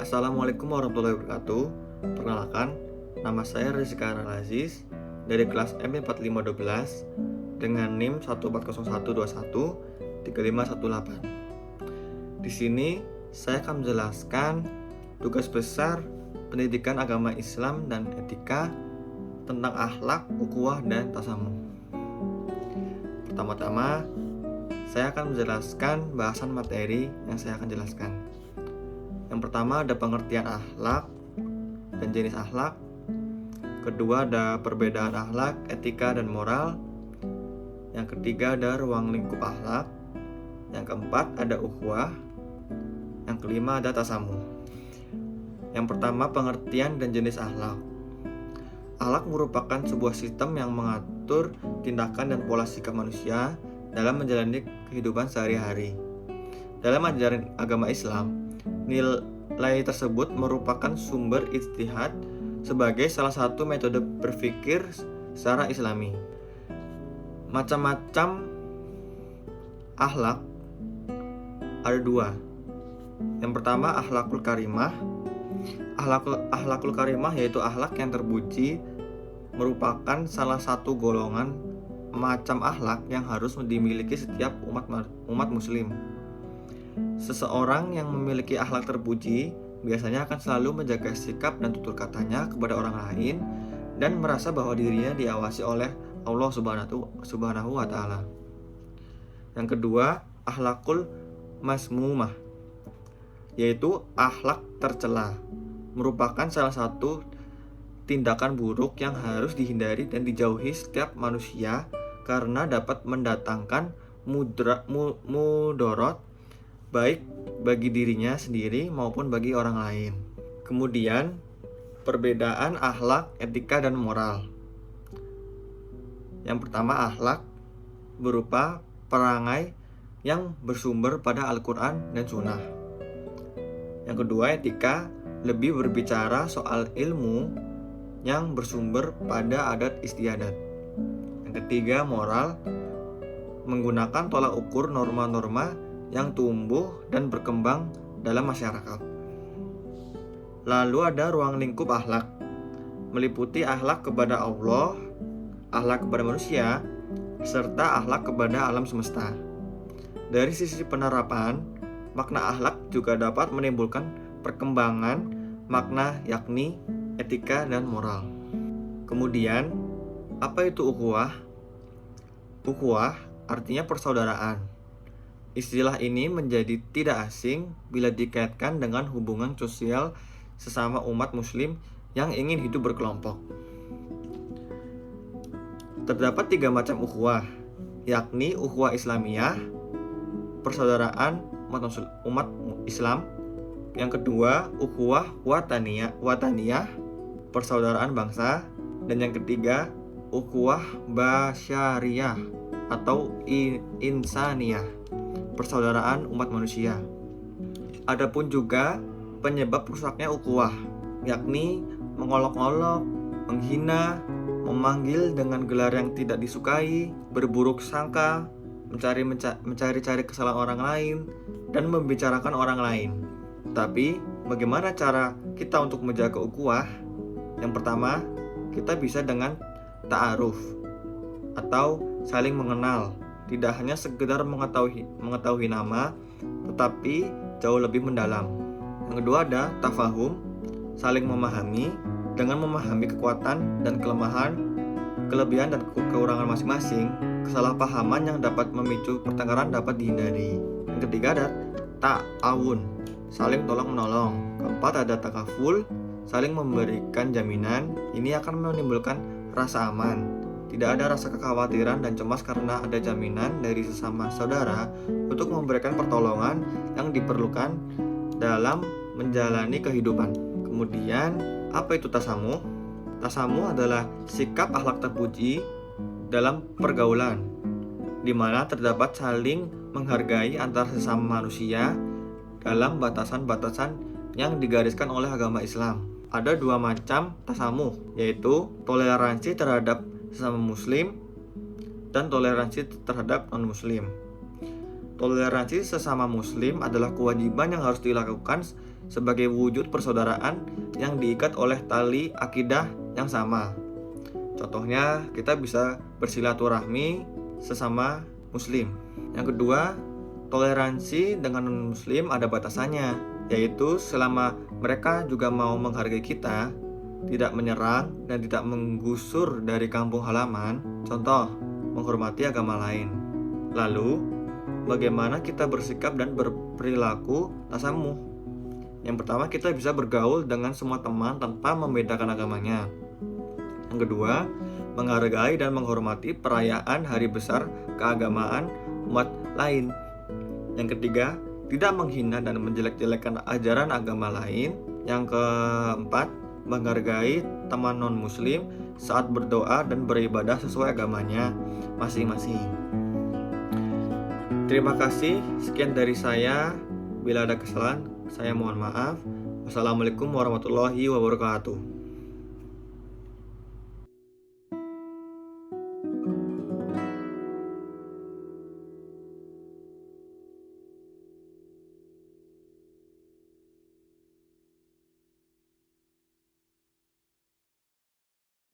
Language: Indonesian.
Assalamualaikum warahmatullahi wabarakatuh. Perkenalkan, nama saya Rizka Aziz dari kelas M4512 dengan NIM 14012135118. Di sini saya akan menjelaskan tugas besar pendidikan agama Islam dan etika tentang akhlak, ukhuwah, dan tasamuh. Pertama-tama, saya akan menjelaskan bahasan materi yang saya akan jelaskan. Yang pertama ada pengertian akhlak dan jenis akhlak. Kedua ada perbedaan akhlak, etika, dan moral. Yang ketiga ada ruang lingkup akhlak. Yang keempat ada ukhuwah. Yang kelima ada tasamuh. Yang pertama pengertian dan jenis akhlak. Akhlak merupakan sebuah sistem yang mengatur tindakan dan pola sikap manusia dalam menjalani kehidupan sehari-hari. Dalam ajaran agama Islam, nilai tersebut merupakan sumber ijtihad sebagai salah satu metode berpikir secara Islami. Macam-macam akhlak ada dua. Yang pertama akhlakul karimah. Akhlakul karimah yaitu akhlak yang terpuji, merupakan salah satu golongan macam akhlak yang harus dimiliki setiap umat muslim. Seseorang yang memiliki akhlak terpuji biasanya akan selalu menjaga sikap dan tutur katanya kepada orang lain dan merasa bahwa dirinya diawasi oleh Allah Subhanahu wa Ta'ala. Yang kedua, akhlakul masmumah, yaitu akhlak tercela, merupakan salah satu tindakan buruk yang harus dihindari dan dijauhi setiap manusia karena dapat mendatangkan mudarat baik bagi dirinya sendiri maupun bagi orang lain. Kemudian, perbedaan akhlak, etika, dan moral. Yang pertama, akhlak berupa perangai yang bersumber pada Al-Quran dan Sunnah. Yang kedua, etika lebih berbicara soal ilmu yang bersumber pada adat istiadat. Yang ketiga, moral menggunakan tolak ukur norma-norma yang tumbuh dan berkembang dalam masyarakat. Lalu ada ruang lingkup akhlak, meliputi akhlak kepada Allah, akhlak kepada manusia, serta akhlak kepada alam semesta. Dari sisi penerapan, makna akhlak juga dapat menimbulkan perkembangan makna yakni etika dan moral. Kemudian, apa itu ukhuwah? Ukhuwah artinya persaudaraan. Istilah ini menjadi tidak asing bila dikaitkan dengan hubungan sosial sesama umat muslim yang ingin hidup berkelompok. Terdapat 3 macam ukhuwah, yakni ukhuwah Islamiyah, persaudaraan umat Islam. Yang kedua, ukhuwah wataniyah, persaudaraan bangsa. Dan yang ketiga, ukhuwah basyariyah atau insaniyah, persaudaraan umat manusia. Adapun juga penyebab rusaknya ukhuwah, yakni mengolok-olok, menghina, memanggil dengan gelar yang tidak disukai, berburuk sangka, mencari-cari kesalahan orang lain, dan membicarakan orang lain. Tapi, bagaimana cara kita untuk menjaga ukhuwah? Yang pertama, kita bisa dengan ta'aruf atau saling mengenal. Tidak hanya sekedar mengetahui nama, tetapi jauh lebih mendalam. Yang kedua ada tafahum, saling memahami. Dengan memahami kekuatan dan kelemahan, kelebihan dan kekurangan masing-masing, kesalahpahaman yang dapat memicu pertengkaran dapat dihindari. Yang ketiga ada ta'awun, saling tolong-menolong. Keempat ada takaful, saling memberikan jaminan. Ini akan menimbulkan rasa aman. Tidak ada rasa kekhawatiran dan cemas karena ada jaminan dari sesama saudara untuk memberikan pertolongan yang diperlukan dalam menjalani kehidupan. Kemudian, apa itu tasamuh? Tasamuh adalah sikap akhlak terpuji dalam pergaulan, di mana terdapat saling menghargai antar sesama manusia dalam batasan-batasan yang digariskan oleh agama Islam. Ada 2 macam tasamuh, yaitu toleransi terhadap sesama muslim dan toleransi terhadap non-muslim. Toleransi sesama muslim adalah kewajiban yang harus dilakukan sebagai wujud persaudaraan yang diikat oleh tali akidah yang sama. Contohnya, kita bisa bersilaturahmi sesama muslim. Yang kedua, toleransi dengan non-muslim ada batasannya, yaitu selama mereka juga mau menghargai kita, tidak menyerang dan tidak menggusur dari kampung halaman. Contoh, menghormati agama lain. Lalu, bagaimana kita bersikap dan berperilaku tasamuh? Yang pertama, kita bisa bergaul dengan semua teman tanpa membedakan agamanya. Yang kedua, menghargai dan menghormati perayaan hari besar keagamaan umat lain. Yang ketiga, tidak menghina dan menjelek-jelekan ajaran agama lain. Yang keempat, menghargai teman non-muslim saat berdoa dan beribadah sesuai agamanya masing-masing. Terima kasih, sekian dari saya. Bila ada kesalahan, saya mohon maaf. Wassalamualaikum warahmatullahi wabarakatuh.